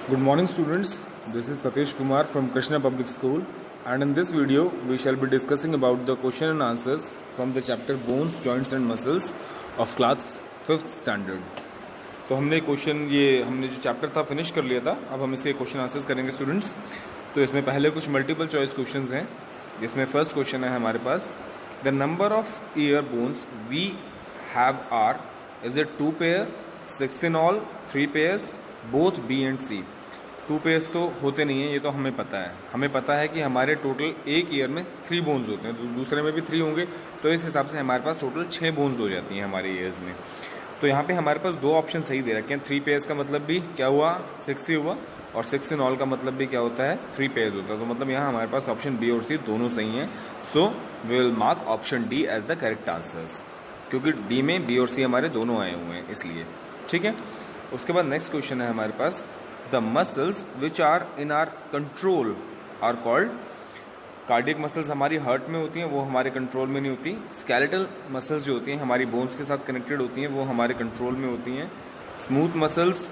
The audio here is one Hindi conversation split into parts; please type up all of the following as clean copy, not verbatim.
Good morning students, this is Satish Kumar from Krishna Public School, and in this video we shall be discussing about the question and answers from the chapter Bones, Joints and Muscles of class 5th standard. तो हमने जो चैप्टर था फिनिश कर लिया था. अब हम इसके क्वेश्चन आंसर्स करेंगे स्टूडेंट्स. तो इसमें पहले कुछ मल्टीपल चॉइस क्वेश्चंस हैं, जिसमें फर्स्ट क्वेश्चन है हमारे पास, the number of ear bones we have are, is it 2 pair, 6 in all, 3 pairs, both B and C. 2 pairs तो होते नहीं हैं, ये तो हमें पता है. हमें पता है कि हमारे टोटल एक ईयर में 3 बोन्स होते हैं, दूसरे में भी 3 होंगे, तो इस हिसाब से हमारे पास टोटल 6 बोन्स हो जाती हैं हमारे ईयर्स में. तो यहाँ पे हमारे पास 2 ऑप्शन सही दे रखे हैं. 3 पेयर्स का मतलब भी क्या हुआ, 6 ही हुआ, और 6 in all का मतलब भी क्या होता है, 3 पेयर्स होता है. तो मतलब यहाँ हमारे पास ऑप्शन बी और सी दोनों सही हैं. So we will mark option D as the correct answers, क्योंकि डी में बी और सी हमारे दोनों आए हुए हैं इसलिए. ठीक है. उसके बाद नेक्स्ट क्वेश्चन है हमारे पास, the muscles which are in our control are called. Cardiac muscles हमारी हार्ट में होती हैं, वो हमारे कंट्रोल में नहीं होती. स्केलेटल मसल्स जो होती हैं हमारी बोन्स के साथ कनेक्टेड होती हैं, वो हमारे कंट्रोल में होती हैं. स्मूथ मसल्स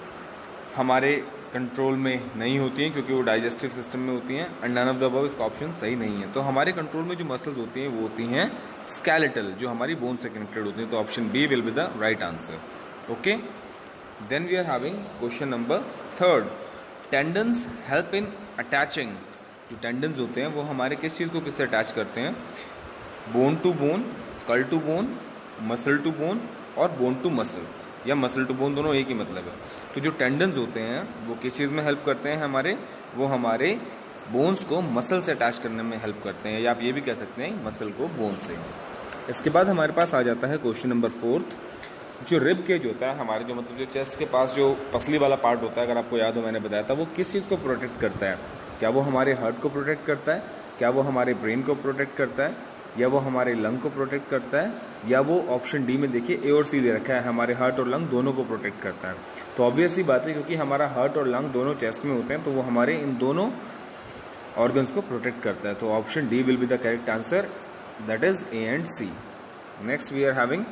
हमारे कंट्रोल में नहीं होती हैं, क्योंकि वो डाइजेस्टिव सिस्टम में होती हैं. And none of the above, इसका ऑप्शन सही नहीं है. तो हमारे कंट्रोल में जो मसल्स होती हैं वो होती हैं स्केलेटल, जो हमारी बोन से कनेक्टेड होती हैं. तो option B will be the right answer. Okay. Then we are having question number 3rd. Tendons help in attaching. जो टेंडन्स होते हैं वो हमारे किस चीज़ को किससे अटैच करते हैं, bone to bone, skull to bone, muscle to bone और बोन टू मसल, या मसल टू बोन, दोनों एक ही मतलब है. तो जो टेंडन्स होते हैं वो किस चीज़ में हेल्प करते हैं हमारे, वो हमारे बोन्स को मसल से अटैच करने में हेल्प करते हैं, या आप ये भी कह सकते हैं मसल को बोन से. इसके बाद हमारे पास आ जाता है क्वेश्चन नंबर 4th. जो रिब केज होता है हमारे, जो मतलब जो चेस्ट के पास जो पसली वाला पार्ट होता है, अगर आपको याद हो मैंने बताया था, वो किस चीज़ को प्रोटेक्ट करता है. क्या वो हमारे हार्ट को प्रोटेक्ट करता है, क्या वो हमारे ब्रेन को प्रोटेक्ट करता है, या वो हमारे लंग को प्रोटेक्ट करता है, या वो ऑप्शन डी में देखिए ए और सी दे रखा है, हमारे हार्ट और लंग दोनों को प्रोटेक्ट करता है. तो ऑब्वियस ही बात है, क्योंकि हमारा हार्ट और लंग दोनों चेस्ट में होते हैं, तो वो हमारे इन दोनों ऑर्गन्स को प्रोटेक्ट करता है. तो option D will be the correct answer, that is A and C. Next we are having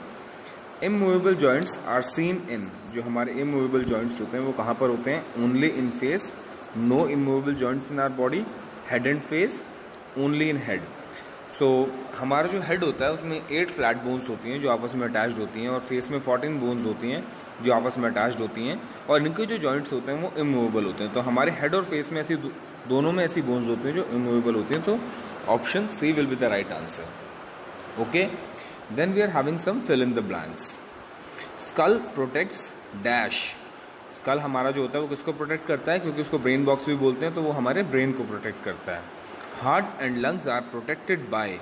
immovable joints are seen in. जो हमारे इमूवेबल जॉइंट्स होते हैं वो कहाँ पर होते हैं, only in face. No immovable joints in our body, head and face, only in head. So हमारा जो हेड होता है उसमें 8 फ्लैट बोन्स होती हैं जो आपस में अटैच्ड होती हैं, और फेस में 14 बोन्स होती हैं जो आपस में अटैच्ड होती हैं, और इनके जो जॉइंट्स होते हैं वो इमूवेबल होते हैं. तो हमारे हेड और फेस में ऐसी दोनों में ऐसी बोन्स होती हैं जो इमूवेबल होती हैं. तो option C will be the right answer. Okay. Then we are having some fill in the blanks. Skull protects dash. Skull हमारा जो होता है वो किसको प्रोटेक्ट करता है, क्योंकि उसको ब्रेन बॉक्स भी बोलते हैं, तो वो हमारे ब्रेन को प्रोटेक्ट करता है. Heart and lungs are protected by.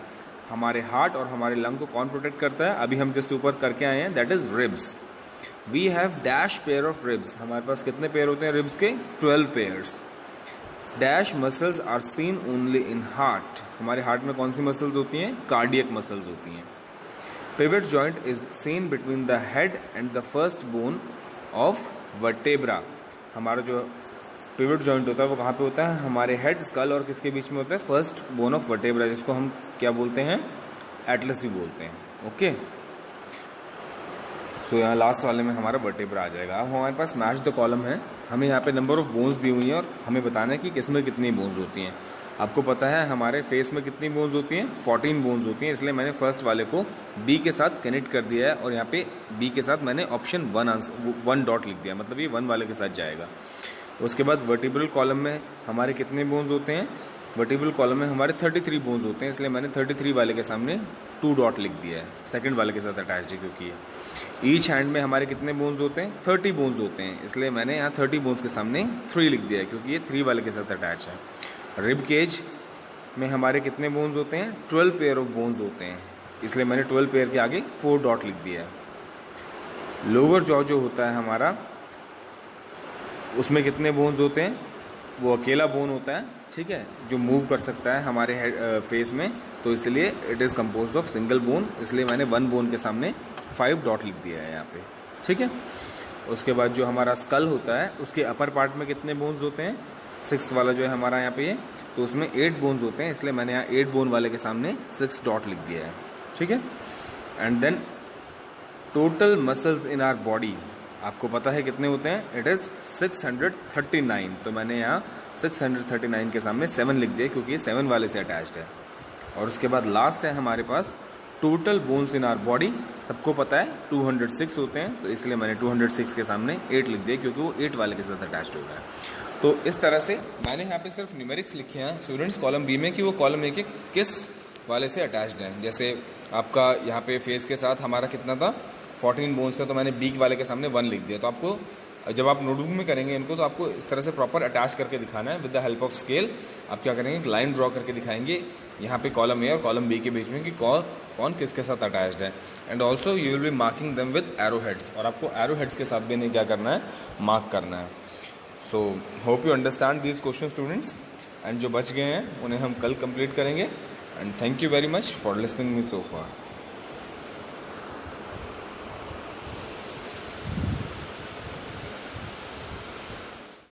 हमारे हार्ट और हमारे लंग को कौन प्रोटेक्ट करता है, अभी हम जस्ट ऊपर करके आए हैं, that is ribs. We have dash pair of ribs. हमारे पास कितने पेयर होते हैं रिब्स के, 12 pairs. Dash muscles are seen only in heart. हमारे हार्ट में कौन सी मसल्स होती हैं, कार्डियक मसल्स होती हैं. Pivot joint is seen between the head and the first bone of vertebra. हमारा जो पिवट जॉइंट होता है वो कहाँ पे होता है, हमारे हेड, स्कल और किसके बीच में होता है, फर्स्ट बोन ऑफ वर्टेब्रा, जिसको हम क्या बोलते हैं, एटलस भी बोलते हैं. ओके. सो यहाँ लास्ट वाले में हमारा वर्टेब्रा आ जाएगा. अब हमारे पास मैच द कॉलम है. हमें यहाँ पे नंबर ऑफ बोन्स दी हुई हैं और हमें बताना है कि किसमें कितनी बोन्स होती हैं. आपको पता है हमारे फेस में कितनी बोन्स होती हैं, 14 बोन्स होती हैं, इसलिए मैंने फर्स्ट वाले को बी के साथ कनेक्ट कर दिया है, और यहाँ पे बी के साथ मैंने ऑप्शन 1 डॉट लिख दिया, मतलब ये 1 वाले के साथ जाएगा. उसके बाद वर्टिब्रल कॉलम में हमारे कितने बोन्स होते हैं, वर्टिब्रल कॉलम में हमारे 33 बोन्स होते हैं, इसलिए मैंने 33 वाले के सामने 2 डॉट लिख दिया है, सेकंड वाले के साथ अटैच है क्योंकि. ईच हैंड में हमारे कितने बोन्स होते हैं, 30 बोन्स होते हैं, इसलिए मैंने यहाँ 30 बोन्स के सामने 3 लिख दिया है, क्योंकि ये 3 वाले के साथ अटैच है. रिब केज में हमारे कितने बोन्स होते हैं, 12 पेयर ऑफ बोन्स होते हैं, इसलिए मैंने 12 पेयर के आगे 4 डॉट लिख दिया है. लोअर जॉ जो होता है हमारा, उसमें कितने बोन्स होते हैं, वो अकेला बोन होता है, ठीक है, जो मूव कर सकता है हमारे फेस में, तो इसलिए it is composed of single bone, इसलिए मैंने 1 बोन के सामने 5 डॉट लिख दिया है यहाँ पे. ठीक है. उसके बाद जो हमारा स्कल होता है उसके अपर पार्ट में कितने बोन्स होते हैं, 6th वाला जो है हमारा यहाँ पे, तो उसमें 8 बोन्स होते हैं, इसलिए मैंने यहाँ 8 बोन वाले के सामने 6 डॉट लिख दिया है. ठीक है. And then total muscles in our body, आपको पता है कितने होते हैं, इट इज़ 639। तो मैंने यहाँ 639 के सामने 7 लिख दिया क्योंकि ये 7 वाले से अटैच्ड है। और उसके बाद लास्ट है हमारे पास total bones in our body. सबको पता है 206 होते हैं, तो इसलिए मैंने 206 के सामने 8 लिख दिया क्योंकि वो 8 वाले के साथ अटैच्ड हो गया है। तो इस तरह से मैंने यहाँ पे सिर्फ न्यूमेरिक्स लिखे हैं स्टूडेंट्स कॉलम बी में कि वो कॉलम ए के किस वाले से अटैच्ड हैं। जैसे आपका यहाँ पे फेस के साथ हमारा कितना था, 14 बोन्स है, तो मैंने बी वाले के सामने 1 लिख दिया। तो आपको जब आप नोटबुक में करेंगे इनको तो आपको इस तरह से प्रॉपर अटैच करके दिखाना है with the help of scale. आप क्या करेंगे, एक लाइन ड्रॉ करके दिखाएंगे यहाँ पे कॉलम ए और कॉलम बी के बीच में कि कौन किसके साथ अटैच्ड है। And also you will be marking them with arrow heads, और आपको एरो हेड्स के साथ भी इन्हें क्या करना है, मार्क करना है। So hope you understand these question students, and जो बच गए हैं उन्हें हम कल कंप्लीट करेंगे। And thank you very much for listening me so far.